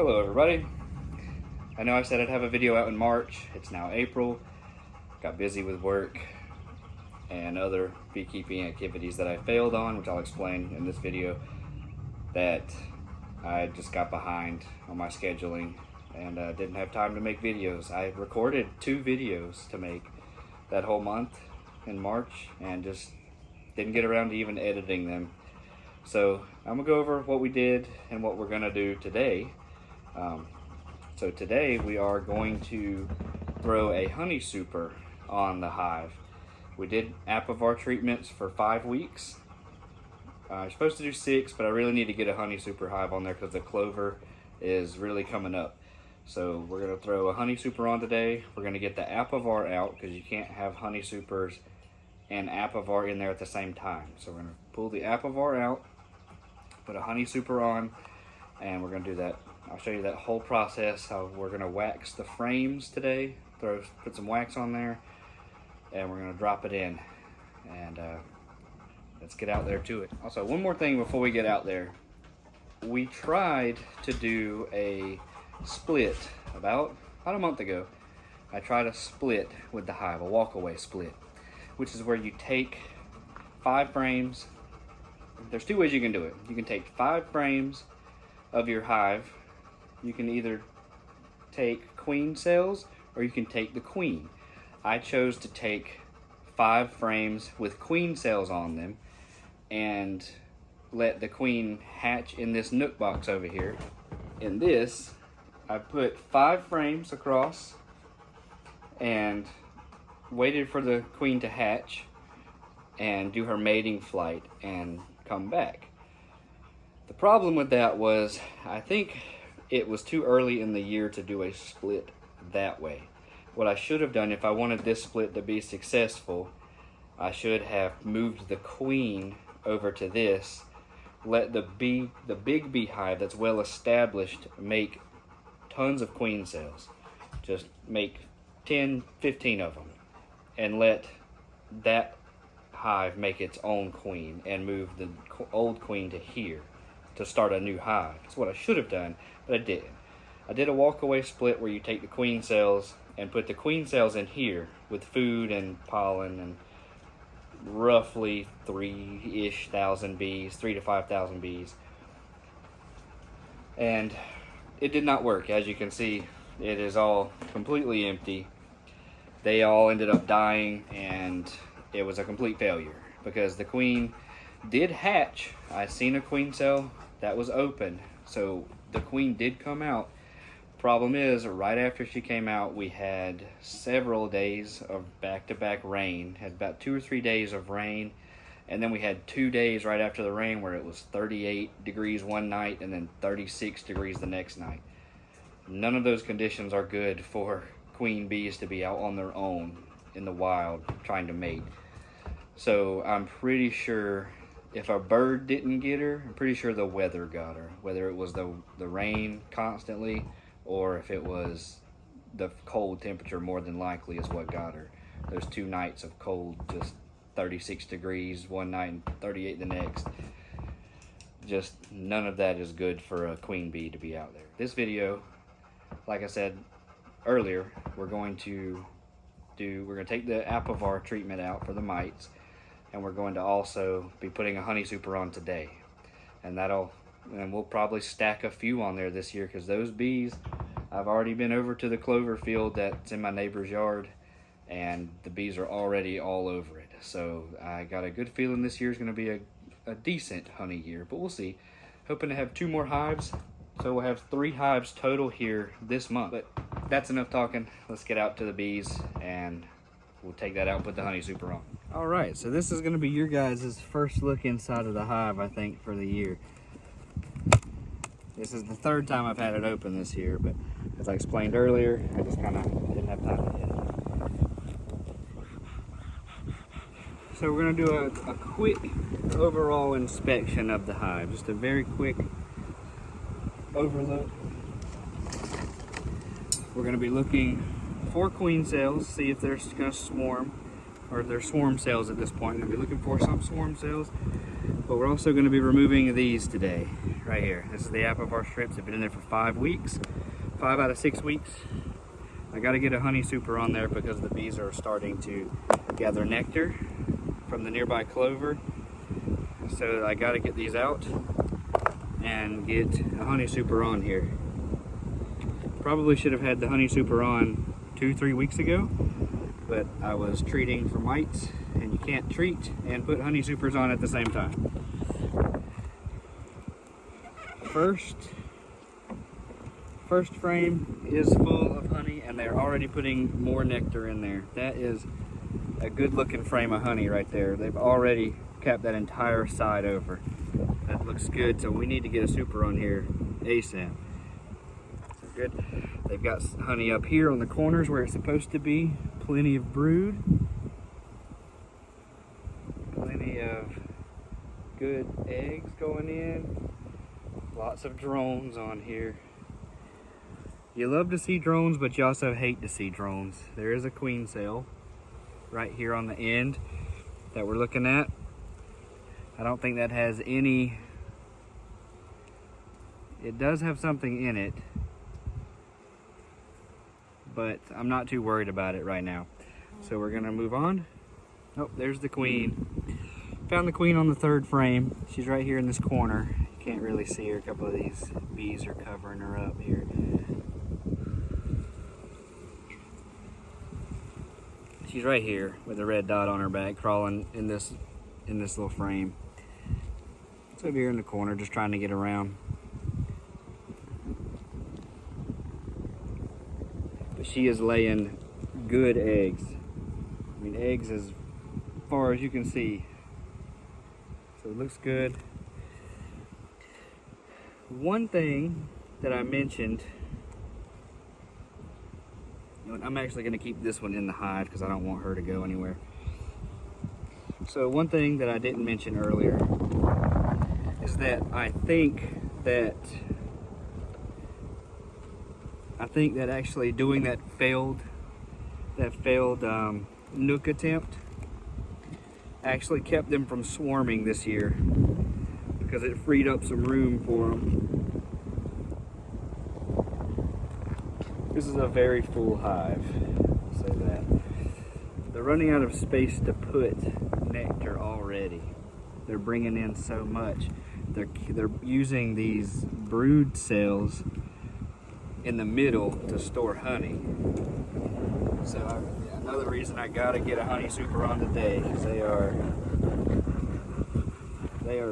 Hello everybody. I know I said I'd have a video out in March. It's now April. Got busy with work and other beekeeping activities that I failed on, which I'll explain in this video, that I just got behind on my scheduling and didn't have time to make videos. I recorded 2 videos to make that whole month in March and just didn't get around to even editing them. So I'm gonna go over what we did and what we're gonna do today. So today we are going to throw a honey super on the hive. We did Apivar treatments for 5 weeks. I'm supposed to do 6, but I really need to get a honey super hive on there because the clover is really coming up. So we're gonna throw a honey super on today. We're gonna get the Apivar out because you can't have honey supers and Apivar in there at the same time. So we're gonna pull the Apivar out, put a honey super on, and we're gonna do that. I'll show you that whole process, how we're gonna wax the frames today, put some wax on there, and we're gonna drop it in. And let's get out there to it. Also, one more thing before we get out there. We tried to do a split about a month ago. I tried a split with the hive, a walk-away split, which is where you take 5 frames. There's 2 ways you can do it. You can take 5 frames of your hive. You can either take queen cells or you can take the queen. I chose to take 5 frames with queen cells on them and let the queen hatch in this nook box over here. In this, I put 5 frames across and waited for the queen to hatch and do her mating flight and come back. The problem with that was, I think it was too early in the year to do a split that way. What I should have done, if I wanted this split to be successful, I should have moved the queen over to this, let the big beehive that's well established make tons of queen cells. Just make 10, 15 of them, and let that hive make its own queen and move the old queen to here to start a new hive. That's what I should have done, but I didn't. I did a walk-away split where you take the queen cells and put the queen cells in here with food and pollen and roughly 3-ish thousand bees, 3,000 to 5,000 bees. And it did not work. As you can see, it is all completely empty. They all ended up dying, and it was a complete failure because the queen did hatch. I seen a queen cell that was open, so the queen did come out. Problem is, right after she came out, we had several days of back-to-back rain. Had about 2 or 3 days of rain, and then we had 2 days right after the rain where it was 38 degrees one night and then 36 degrees the next night. None of those conditions are good for queen bees to be out on their own in the wild trying to mate. So I'm pretty sure if a bird didn't get her, I'm pretty sure the weather got her. Whether it was the rain constantly or if it was the cold temperature, more than likely is what got her. Those 2 nights of cold, just 36 degrees one night and 38 the next. Just none of that is good for a queen bee to be out there. This video, like I said earlier, we're going to take the Apivar treatment out for the mites, and we're going to also be putting a honey super on today. And we'll probably stack a few on there this year because those bees, I've already been over to the clover field that's in my neighbor's yard, and the bees are already all over it. So I got a good feeling this year is going to be a decent honey year, but we'll see. Hoping to have 2 more hives, so we'll have 3 hives total here this month. But that's enough talking. Let's get out to the bees and we'll take that out and put the honey super on. All right, so this is going to be your guys' first look inside of the hive, I think, for the year. This is the 3rd time I've had it open this year, but as I explained earlier, I just kind of didn't have time to hit it. So we're going to do a quick overall inspection of the hive, just a very quick overlook. We're going to be looking for queen cells, see if they're going to swarm. or they're swarm cells at this point. I'm going to be looking for some swarm cells, but we're also going to be removing these today, right here. This is the Apivar strips. They've been in there for 5 weeks, 5 out of 6 weeks. I got to get a honey super on there because the bees are starting to gather nectar from the nearby clover. So I got to get these out and get a honey super on here. Probably should have had the honey super on 2-3 weeks ago, but I was treating for mites, and you can't treat and put honey supers on at the same time. First frame is full of honey, and they're already putting more nectar in there. That is a good looking frame of honey right there. They've already capped that entire side over. That looks good, so we need to get a super on here ASAP. So good. They've got honey up here on the corners where it's supposed to be. Plenty of brood. Plenty of good eggs going in. Lots of drones on here. You love to see drones, but you also hate to see drones. There is a queen cell right here on the end that we're looking at. I don't think that has any... It does have something in it, but I'm not too worried about it right now. So we're gonna move on. Oh, there's the queen. Found the queen on the 3rd frame. She's right here in this corner. You can't really see her. A couple of these bees are covering her up here. She's right here with a red dot on her back, crawling in this little frame. It's over here in the corner, just trying to get around. But she is laying good eggs. I mean, eggs as far as you can see. So it looks good. One thing that I mentioned, I'm actually going to keep this one in the hive because I don't want her to go anywhere. So one thing that I didn't mention earlier is that I think that actually doing that failed Nuke attempt actually kept them from swarming this year because it freed up some room for them. This is a very full hive, I'll say that. They're running out of space to put nectar already. They're bringing in so much. They're using these brood cells in the middle to store honey. So another reason I gotta get a honey super on today is they are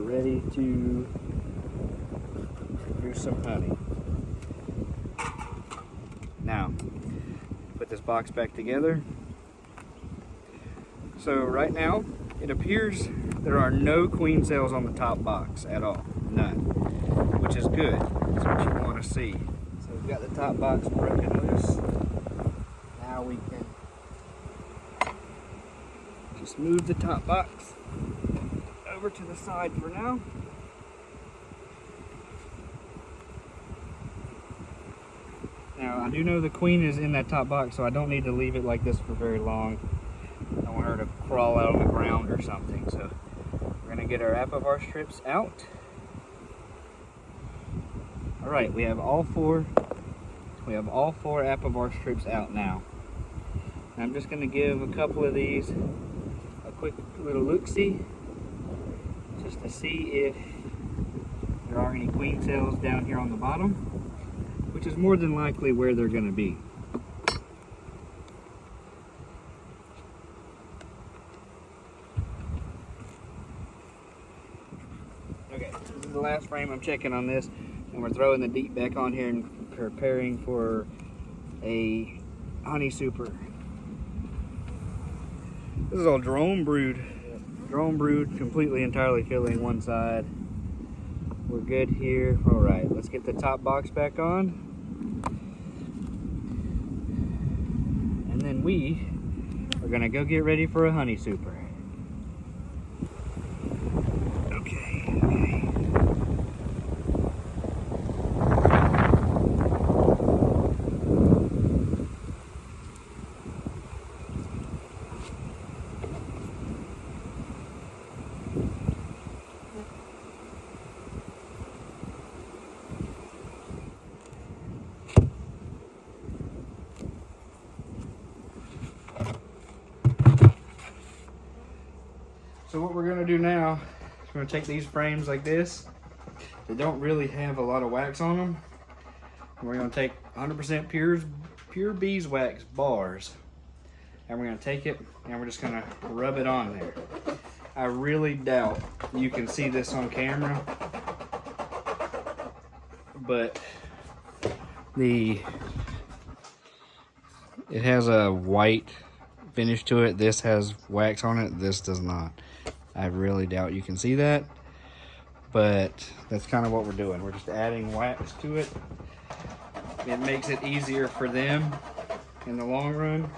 ready to produce some honey. Now, put this box back together. So right now, it appears there are no queen cells on the top box at all. None. Which is good. That's what you want to see. So we've got the top box broken loose. Now we can just move the top box over to the side for now. Now, I do know the queen is in that top box, so I don't need to leave it like this for very long. I don't want her to crawl out on the ground or something. So we're going to get our Apivar strips out. All right, we have all four Apivar strips out now. I'm just going to give a couple of these a quick little look-see, just to see if there are any queen cells down here on the bottom, which is more than likely where they're going to be. Okay, this is the last frame I'm checking on this, and we're throwing the deep back on here and preparing for a honey super. This is all drone brood. Drone brood, completely entirely filling one side. We're good here. All right, let's get the top box back on. And then we are gonna go get ready for a honey super. So what we're gonna do now is we're gonna take these frames like this. They don't really have a lot of wax on them. We're gonna take 100% pure beeswax bars, and we're gonna take it and we're just gonna rub it on there. I really doubt you can see this on camera, but it has a white finish to it. This has wax on it. This does not. I really doubt you can see that, but that's kind of what we're doing. We're just adding wax to it. It makes it easier for them in the long run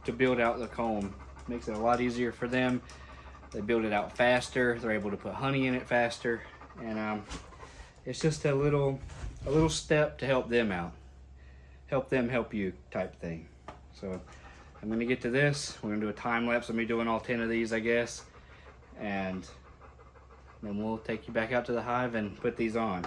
to build out the comb. Makes it a lot easier for them. They build it out faster. They're able to put honey in it faster, and it's just a little step to help them out, help them help you type thing. So I'm gonna get to this. We're gonna do a time lapse of me doing all 10 of these, I guess, and then we'll take you back out to the hive and put these on.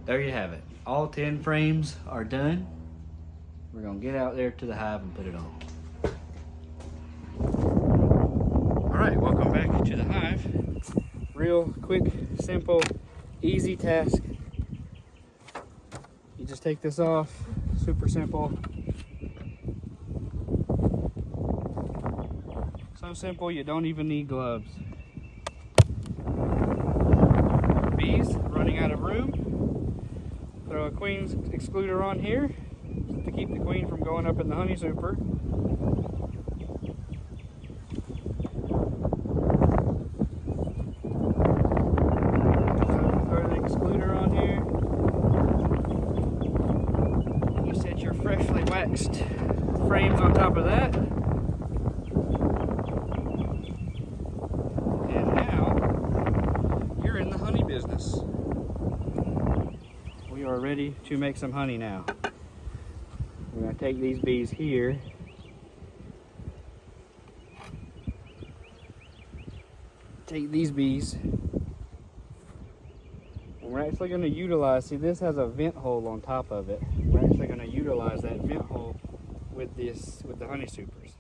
There you have it. All 10 frames are done. We're gonna get out there to the hive and put it on. All right, welcome back to the hive. Real quick, simple, easy task. You just take this off, super simple. So simple, you don't even need gloves. Bees running out of room. Throw a queen's excluder on here to keep the queen from going up in the honey super. Throw the excluder on here. You set your freshly waxed frames on top of that. And now you're in the honey business. We are ready to make some honey now. We're going to take these bees here. Take these bees. And we're actually going to utilize, see, this has a vent hole on top of it. We're actually going to utilize that vent hole with the honey supers.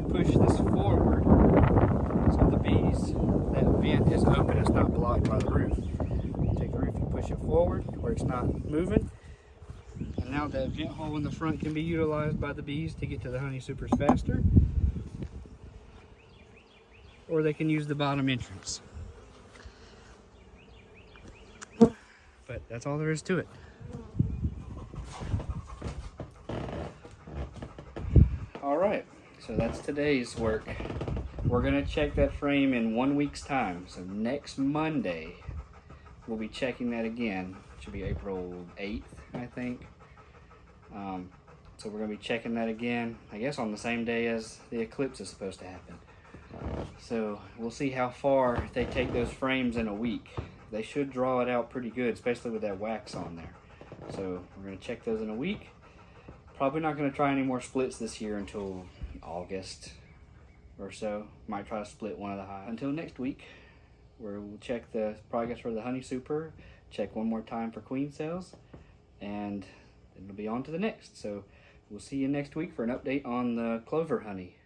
Push this forward so the bees, that vent is open, it's not blocked by the roof. Take the roof and push it forward where it's not moving, and now that vent hole in the front can be utilized by the bees to get to the honey supers faster, or they can use the bottom entrance. But that's all there is to it. All right. So that's today's work. We're gonna check that frame in 1 week's time. So next Monday, we'll be checking that again. It should be April 8th, I think. So we're gonna be checking that again, I guess on the same day as the eclipse is supposed to happen. So we'll see how far they take those frames in a week. They should draw it out pretty good, especially with that wax on there. So we're gonna check those in a week. Probably not gonna try any more splits this year until August or so. Might try to split one of the hives. Until next week, where we'll check the progress for the honey super, check one more time for queen cells, and it'll be on to the next. So we'll see you next week for an update on the clover honey.